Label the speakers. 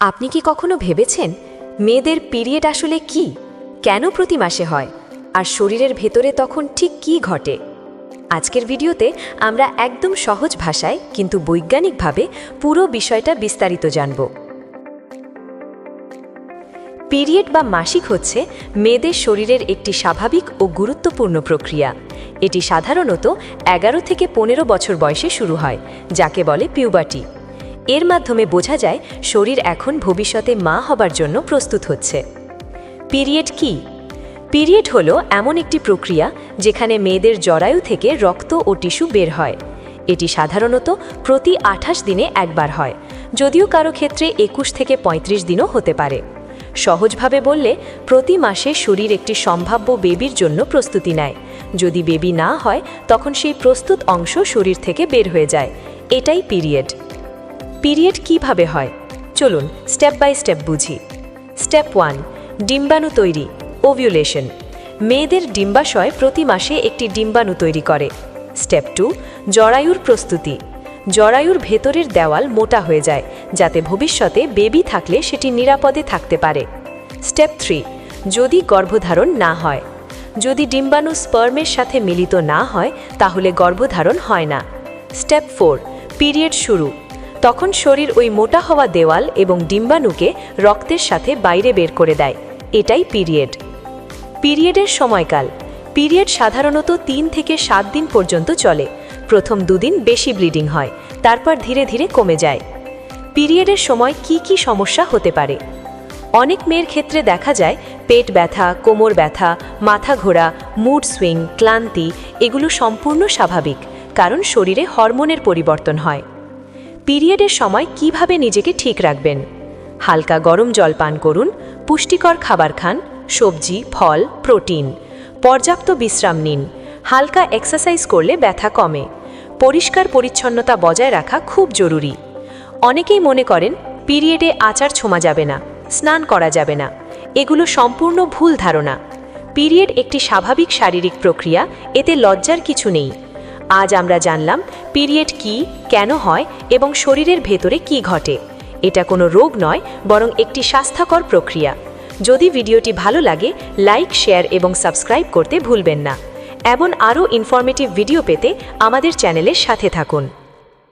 Speaker 1: আপনি কি কখনো ভেবেছেন মেয়েদের পিরিয়ড আসলে কি, কেন প্রতি মাসে হয়, আর শরীরের ভেতরে তখন ঠিক কি ঘটে? আজকের ভিডিওতে আমরা একদম সহজ ভাষায় কিন্তু বৈজ্ঞানিকভাবে পুরো বিষয়টা বিস্তারিত জানব। পিরিয়ড বা মাসিক হচ্ছে মেয়েদের শরীরের একটি স্বাভাবিক ও গুরুত্বপূর্ণ প্রক্রিয়া। এটি সাধারণত 11 থেকে 15 বছর বয়সে শুরু হয়, যাকে বলে পিউবার্টি। এর মাধ্যমে বোঝা যায় শরীর এখন ভবিষ্যতে মা হবার জন্য প্রস্তুত হচ্ছে। পিরিয়ড কি? পিরিয়ড হলো এমন একটি প্রক্রিয়া যেখানে মেয়েদের জরায়ু থেকে রক্ত ও টিস্যু বের হয়। এটি সাধারণত প্রতি 28 দিনে একবার হয়, যদিও কারো ক্ষেত্রে 21 থেকে 35 দিনও হতে পারে। সহজভাবে বললে, প্রতি মাসে শরীর একটি সম্ভাব্য বেবির জন্য প্রস্তুতি নেয়। যদি বেবি না হয়, তখন সেই প্রস্তুত অংশ শরীর থেকে বের হয়ে যায়। এটাই পিরিয়ড। পিরিয়ড কিভাবে হয় চলুন স্টেপ বাই স্টেপ বুঝি। স্টেপ 1, ডিম্বাণু তৈরি, ওভিউলেশন। মেয়েদের ডিম্বাশয় প্রতি মাসে একটি ডিম্বাণু তৈরি করে। স্টেপ 2, জরায়ুর প্রস্তুতি। জরায়ুর ভেতরের দেওয়াল মোটা হয়ে যায়, যাতে ভবিষ্যতে বেবি থাকলে সেটি নিরাপদে থাকতে পারে। স্টেপ 3, যদি গর্ভধারণ না হয়। যদি ডিম্বাণু স্পার্মের সাথে মিলিত না হয়, তাহলে গর্ভধারণ হয় না। স্টেপ 4, পিরিয়ড শুরু। তখন শরীর ওই মোটা হওয়া দেওয়াল এবং ডিম্বাণুকে রক্তের সাথে বাইরে বের করে দেয়। এটাই পিরিয়ড। পিরিয়ডের সময়কাল। পিরিয়ড সাধারণত 3 থেকে 7 দিন পর্যন্ত চলে। প্রথম 2 দিন বেশি ব্লিডিং হয়, তারপর ধীরে ধীরে কমে যায়। পিরিয়ডের সময় কি কি সমস্যা হতে পারে? অনেক মেয়ের ক্ষেত্রে দেখা যায় পেট ব্যথা, কোমর ব্যথা, মাথা ঘোরা, মুড সুইং, ক্লান্তি, এগুলো সম্পূর্ণ স্বাভাবিক, কারণ শরীরে হরমোনের পরিবর্তন হয়। পিরিয়ডের সময় কিভাবে নিজেকে ঠিক রাখবেন? হালকা গরম জল পান করুন, পুষ্টিকর খাবার খান, সবজি, ফল, প্রোটিন। পর্যাপ্ত বিশ্রাম নিন। হালকা এক্সারসাইজ করলে ব্যথা কমে। পরিষ্কার পরিচ্ছন্নতা বজায় রাখা খুব জরুরি। অনেকেই মনে করেন পিরিয়ডে আচার ছোঁয়া যাবে না, স্নান করা যাবে না। এগুলো সম্পূর্ণ ভুল ধারণা। পিরিয়ড একটি স্বাভাবিক শারীরিক প্রক্রিয়া, এতে লজ্জার কিছু নেই। আজ আমরা জানলাম পিরিয়ড কি, কেন হয় এবং শরীরের ভেতরে কি ঘটে। এটা কোনো রোগ নয়, বরং একটি স্বাস্থ্যকর প্রক্রিয়া। যদি ভিডিওটি ভালো লাগে, লাইক, শেয়ার এবং সাবস্ক্রাইব করতে ভুলবেন না। এমন আরও ইনফরমেটিভ ভিডিও পেতে আমাদের চ্যানেলের সাথে থাকুন।